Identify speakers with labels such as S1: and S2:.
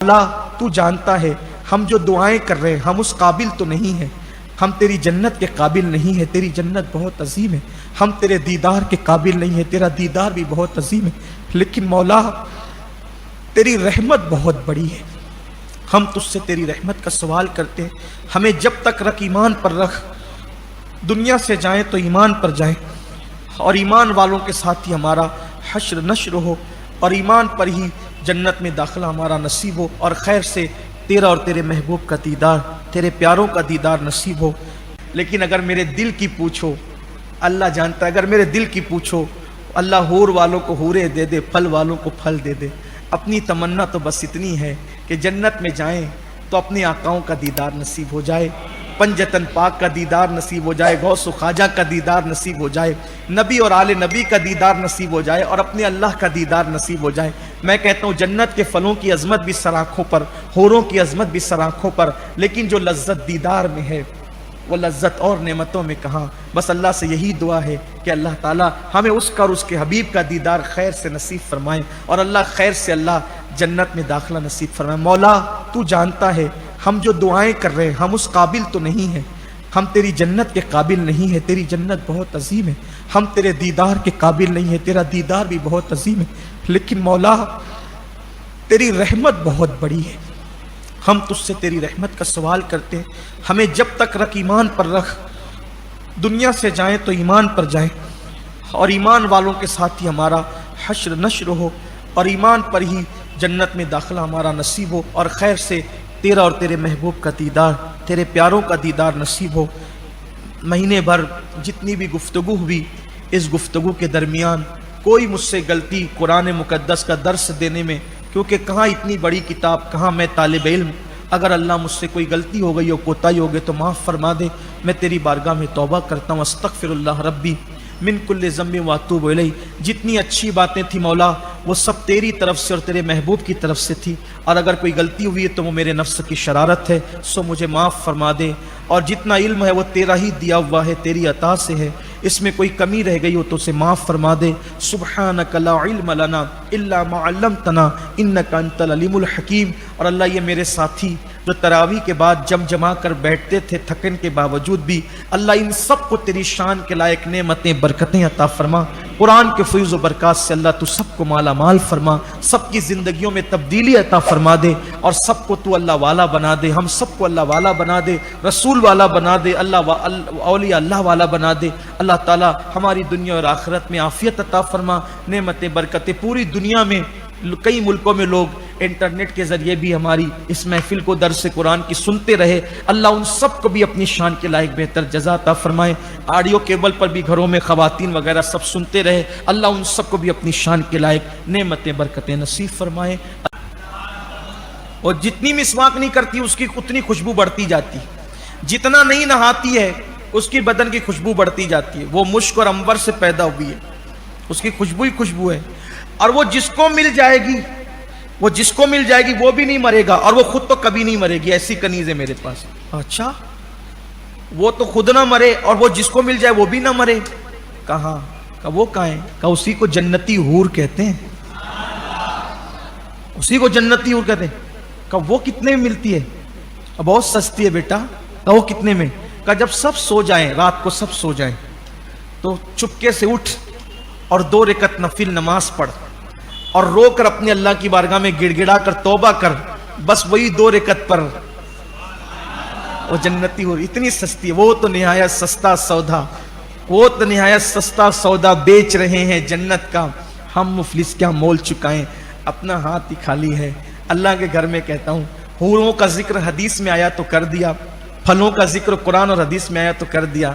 S1: اللہ تو جانتا ہے ہم جو دعائیں کر رہے ہیں ہم اس قابل تو نہیں ہیں، ہم تیری جنت کے قابل نہیں ہیں، تیری جنت بہت عظیم ہے، ہم تیرے دیدار کے قابل نہیں ہیں، تیرا دیدار بھی بہت عظیم ہے، لیکن مولا تیری رحمت بہت بڑی ہے، ہم تجھ سے تیری رحمت کا سوال کرتے ہیں، ہمیں جب تک رکھ ایمان پر رکھ، دنیا سے جائیں تو ایمان پر جائیں، اور ایمان والوں کے ساتھ ہی ہمارا حشر نشر ہو، اور ایمان پر ہی جنت میں داخلہ ہمارا نصیب ہو، اور خیر سے تیرا اور تیرے محبوب کا دیدار، تیرے پیاروں کا دیدار نصیب ہو۔ لیکن اگر میرے دل کی پوچھو، اللہ جانتا ہے، اگر میرے دل کی پوچھو، اللہ حور والوں کو حوریں دے دے، پھل والوں کو پھل دے دے۔ اپنی تمنا تو بس اتنی ہے کہ جنت میں جائیں تو اپنے آقاؤں کا دیدار نصیب ہو جائے، پنجتن پاک کا دیدار نصیب ہو جائے، غوث و خواجہ کا دیدار نصیب ہو جائے، نبی اور آل نبی کا دیدار نصیب ہو جائے، اور اپنے اللہ کا دیدار نصیب ہو جائے۔ میں کہتا ہوں جنت کے پھلوں کی عظمت بھی سر آنکھوں پر، حوروں کی عظمت بھی سر آنکھوں پر، لیکن جو لذت دیدار میں ہے وہ لذت اور نعمتوں میں کہاں۔ بس اللہ سے یہی دعا ہے کہ اللہ تعالی ہمیں اس کا اور اس کے حبیب کا دیدار خیر سے نصیب فرمائے، اور اللہ خیر سے اللہ جنت میں داخلہ نصیب فرمائے۔ مولا تو جانتا ہے ہم جو دعائیں کر رہے ہیں ہم اس قابل تو نہیں ہیں، ہم تیری جنت کے قابل نہیں ہیں، تیری جنت بہت عظیم ہے، ہم تیرے دیدار کے قابل نہیں ہیں، تیرا دیدار بھی بہت عظیم ہے، لیکن مولا تیری رحمت بہت بڑی ہے، ہم تجھ سے تیری رحمت کا سوال کرتے ہیں، ہمیں جب تک رکھ ایمان پر رکھ، دنیا سے جائیں تو ایمان پر جائیں، اور ایمان والوں کے ساتھ ہی ہمارا حشر نشر ہو، اور ایمان پر ہی جنت میں داخلہ ہمارا نصیب ہو، اور خیر سے تیرا اور تیرے محبوب کا دیدار، تیرے پیاروں کا دیدار نصیب ہو۔ مہینے بھر جتنی بھی گفتگو ہوئی، اس گفتگو کے درمیان کوئی مجھ سے غلطی قرآن مقدس کا درس دینے میں، کیونکہ کہاں اتنی بڑی کتاب، کہاں میں طالب علم، اگر اللہ مجھ سے کوئی غلطی ہو گئی ہو، کوتاہی ہو گئی تو معاف فرما دے، میں تیری بارگاہ میں توبہ کرتا ہوں، استغفر اللہ ربی من کل ذنب واتوب الیہ۔ جتنی اچھی باتیں تھی مولا وہ سب تیری طرف سے اور تیرے محبوب کی طرف سے تھی، اور اگر کوئی غلطی ہوئی ہے تو وہ میرے نفس کی شرارت ہے، سو مجھے معاف فرما دے، اور جتنا علم ہے وہ تیرا ہی دیا ہوا ہے، تیری عطا سے ہے، اس میں کوئی کمی رہ گئی ہو تو اسے معاف فرما دے۔ سبحانک لا علم لنا الا ما علمتنا انک انت العلیم الحکیم۔ اور اللہ یہ میرے ساتھی جو تراویح کے بعد جم جما کر بیٹھتے تھے تھکن کے باوجود بھی، اللہ ان سب کو تیری شان کے لائق نعمتیں برکتیں عطا فرما، قرآن کے فیض و برکات سے اللہ تو سب کو مالا مال فرما، سب کی زندگیوں میں تبدیلی عطا فرما دے، اور سب کو تو اللہ والا بنا دے، ہم سب کو اللہ والا بنا دے، رسول والا بنا دے، اولیاء اللہ والا بنا دے۔ اللہ تعالی ہماری دنیا اور آخرت میں عافیت عطا فرما، نعمتیں برکتیں پوری دنیا میں، کئی ملکوں میں لوگ انٹرنیٹ کے ذریعے بھی ہماری اس محفل کو درس قرآن کی سنتے رہے، اللہ ان سب کو بھی اپنی شان کے لائق بہتر جزا عطا فرمائے۔ آڈیو کیبل پر بھی گھروں میں خواتین وغیرہ سب سنتے رہے، اللہ ان سب کو بھی اپنی شان کے لائق نعمتیں برکتیں نصیب فرمائے۔ اور جتنی مسواک نہیں کرتی اس کی اتنی خوشبو بڑھتی جاتی، جتنا نہیں نہاتی ہے اس کی بدن کی خوشبو بڑھتی جاتی ہے، وہ مشک اور عنبر سے پیدا ہوئی ہے، اس کی خوشبو ہی خوشبو ہے، اور وہ جس کو مل جائے گی وہ بھی نہیں مرے گا، اور وہ خود تو کبھی نہیں مرے گی، ایسی کنیز ہے میرے پاس۔ اچھا وہ تو خود نہ مرے اور وہ جس کو مل جائے وہ بھی نہ مرے، کہاں وہ کہاں ہے؟ اسی کو جنتی حور کہتے ہیں، اسی کو جنتی حور کہتے ہیں۔ وہ کتنے میں ملتی ہے؟ بہت سستی ہے بیٹا۔ وہ کتنے میں؟ جب سب سو جائیں، رات کو سب سو جائیں تو چپکے سے اٹھ اور 2 رکعت نفل نماز پڑھ، اور رو کر اپنے اللہ کی بارگاہ میں گڑ گڑا کر توبہ کر، بس وہی 2 رکعت پر وہ جنتی ہو، اتنی سستی ہے۔ وہ تو نہایت سستا سودا، وہ تو نہایت سستا سودا بیچ رہے ہیں جنت کا، ہم مفلس کیا مول چکائیں، اپنا ہاتھ ہی خالی ہے۔ اللہ کے گھر میں کہتا ہوں حوروں کا ذکر حدیث میں آیا تو کر دیا، پھلوں کا ذکر قرآن اور حدیث میں آیا تو کر دیا،